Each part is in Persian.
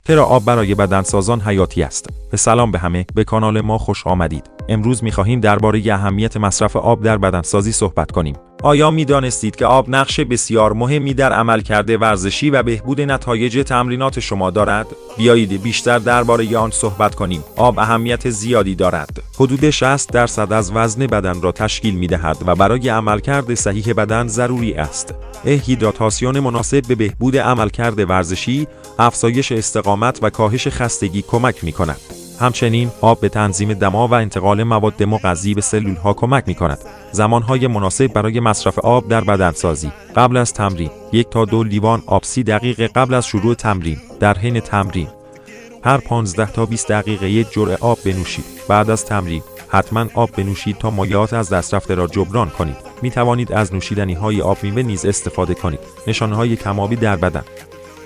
چرا آب برای بدنسازان حیاتی است؟ سلام به همه، به کانال ما خوش آمدید. امروز می‌خواهیم درباره اهمیت مصرف آب در بدنسازی صحبت کنیم. آیا می‌دانستید که آب نقش بسیار مهمی در عملکرد ورزشی و بهبود نتایج تمرینات شما دارد؟ بیایید بیشتر درباره آن صحبت کنیم. آب اهمیت زیادی دارد. حدود 60% از وزن بدن را تشکیل می‌دهد و برای عملکرد صحیح بدن ضروری است. هیدراتاسیون مناسب به بهبود عملکرد ورزشی، افزایش استقامت و کاهش خستگی کمک می‌کند. همچنین آب به تنظیم دما و انتقال مواد مغذی به سلول‌ها کمک می‌کند. زمان‌های مناسب برای مصرف آب در بدنسازی: قبل از تمرین 1 تا 2 لیوان آب 30 دقیقه قبل از شروع تمرین. در حین تمرین هر 15 تا 20 دقیقه یک جرعه آب بنوشید. بعد از تمرین حتما آب بنوشید تا مایعات از دست رفته را جبران کنید. می توانید از نوشیدنی‌های آب میوه نیز استفاده کنید. نشانه‌های کم‌آبی در بدن: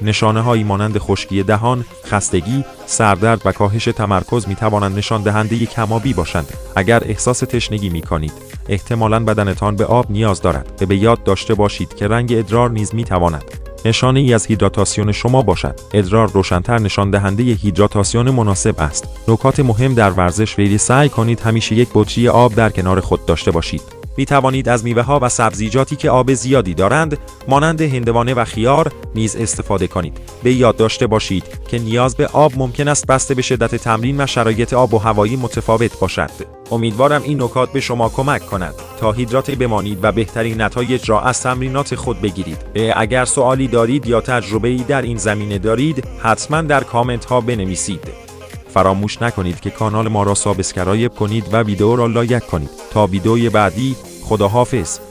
نشانه‌هایی مانند خشکی دهان، خستگی، سردرد و کاهش تمرکز می توانند نشان دهنده کم‌آبی باشند. اگر احساس تشنگی می کنید، احتمالاً بدنتان به آب نیاز دارد. به یاد داشته باشید که رنگ ادرار نیز می تواند نشانه ای از هیدراتاسیون شما باشد. ادرار روشن‌تر نشان دهنده هیدراتاسیون مناسب است. نکات مهم در ورزش: سعی کنید همیشه یک بطری آب در کنار خود داشته باشید. می توانید از میوه‌ها و سبزیجاتی که آب زیادی دارند، مانند هندوانه و خیار، نیز استفاده کنید. به یاد داشته باشید که نیاز به آب ممکن است بسته به شدت تمرین و شرایط آب و هوایی متفاوت باشد. امیدوارم این نکات به شما کمک کند تا هیدراته بمانید و بهترین نتایج را از تمرینات خود بگیرید. اگر سوالی دارید یا تجربه‌ای در این زمینه دارید، حتما در کامنت ها بنویسید. فراموش نکنید که کانال ما را سابسکرایب کنید و ویدیو را لایک کنید. تا ویدیوی بعدی، خداحافظ.